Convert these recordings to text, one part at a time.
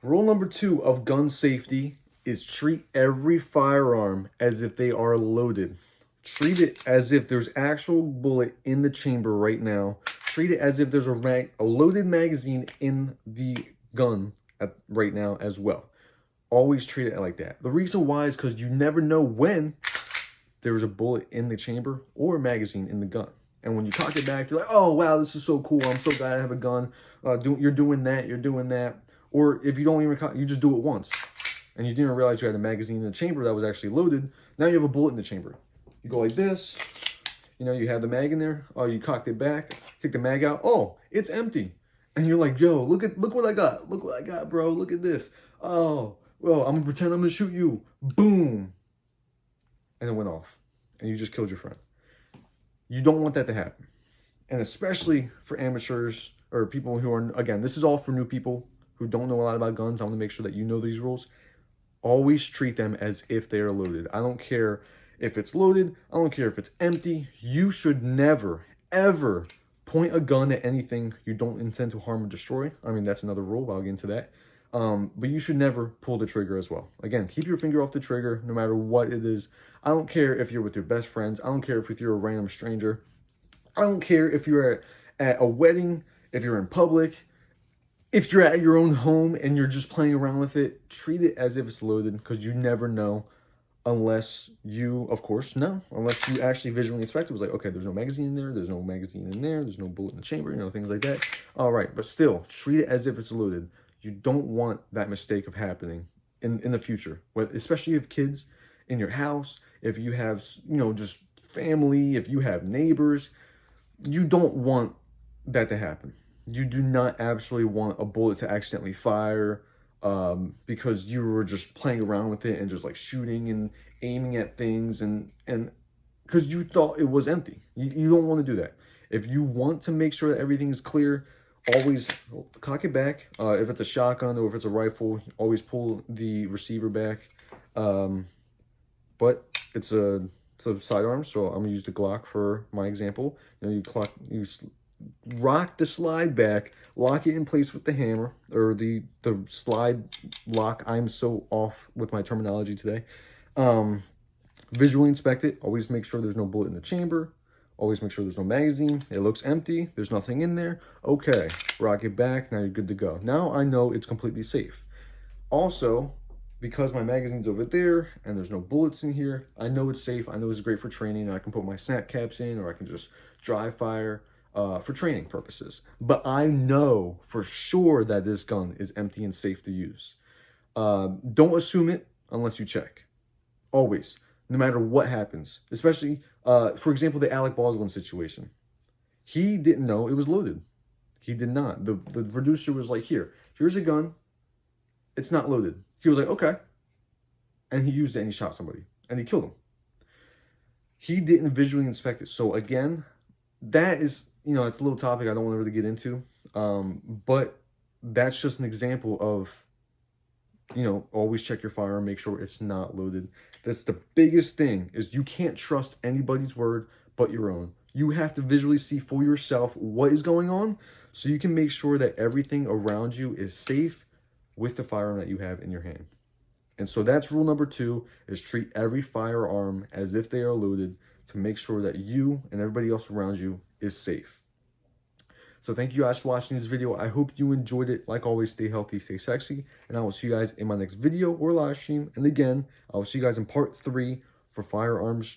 Rule number 2 of gun safety is treat every firearm as if they are loaded. Treat it as if there's actual bullet in the chamber right now. Treat it as if there's a loaded magazine in the gun right now as well. Always treat it like that. The reason why is because you never know when there was a bullet in the chamber or a magazine in the gun. And when you cock it back, you're like, oh, wow, this is so cool. I'm so glad I have a gun. You're doing that. You're doing that. Or if you don't even cock, you just do it once. And you didn't realize you had a magazine in the chamber that was actually loaded. Now you have a bullet in the chamber. You go like this. You know, you have the mag in there. Oh, you cocked it back. Take the mag out. Oh, it's empty. And you're like, yo, look what I got. Look what I got, bro. Look at this. Oh, well, I'm going to pretend I'm going to shoot you. Boom. And it went off. And you just killed your friend. You don't want that to happen. And especially for amateurs or people who are, again, this is all for new people who don't know a lot about guns. I want to make sure that you know these rules. Always treat them as if they are loaded. I don't care if it's loaded. I don't care if it's empty. You should never, ever point a gun at anything you don't intend to harm or destroy. I mean, that's another rule. I'll get into that. But you should never pull the trigger as well. Again, keep your finger off the trigger no matter what it is. I don't care if you're with your best friends. I don't care if you're a random stranger. I don't care if you're at a wedding, if you're in public, if you're at your own home and you're just playing around with it. Treat it as if it's loaded because you never know unless you, of course, know. Unless you actually visually inspect it. It was like, okay, there's no magazine in there. There's no magazine in there. There's no bullet in the chamber, you know, things like that. All right, but still, treat it as if it's loaded. You don't want that mistake of happening in the future, especially if kids in your house, if you have, you know, just family, if you have neighbors, you don't want that to happen. You do not absolutely want a bullet to accidentally fire because you were just playing around with it and just like shooting and aiming at things and because you thought it was empty. You don't want to do that. If you want to make sure that everything is clear, always cock it back. If it's a shotgun or if it's a rifle, always pull the receiver back. But it's a sidearm, so I'm gonna use the Glock for my example. You know, you rock the slide back, lock it in place with the hammer or the slide lock. I'm so off with my terminology today. Visually inspect it. Always make sure there's no bullet in the chamber. Always make sure there's no magazine. It looks empty. There's nothing in there. Okay, rock it back. Now you're good to go. Now I know it's completely safe. Also, because my magazine's over there and there's no bullets in here, I know it's safe. I know it's great for training. I can put my snap caps in or I can just dry fire for training purposes. But I know for sure that this gun is empty and safe to use. Don't assume it unless you check. Always. No matter what happens, especially, for example, the Alec Baldwin situation. He didn't know it was loaded. He did not. The producer was like, here's a gun. It's not loaded. He was like, okay. And he used it and he shot somebody and he killed him. He didn't visually inspect it. So again, that is, you know, it's a little topic I don't want to really get into. But that's just an example of, you know, always check your firearm, make sure it's not loaded. That's the biggest thing, is you can't trust anybody's word but your own. You have to visually see for yourself what is going on so you can make sure that everything around you is safe with the firearm that you have in your hand. And so that's rule number 2, is treat every firearm as if they are loaded to make sure that you and everybody else around you is safe. So thank you guys for watching this video. I hope you enjoyed it. Like always, stay healthy, stay sexy, and I will see you guys in my next video or live stream. And again, I will see you guys in part 3 for firearms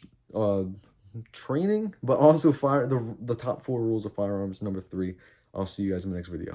training, but also the top 4 rules of firearms number 3. I'll see you guys in the next video.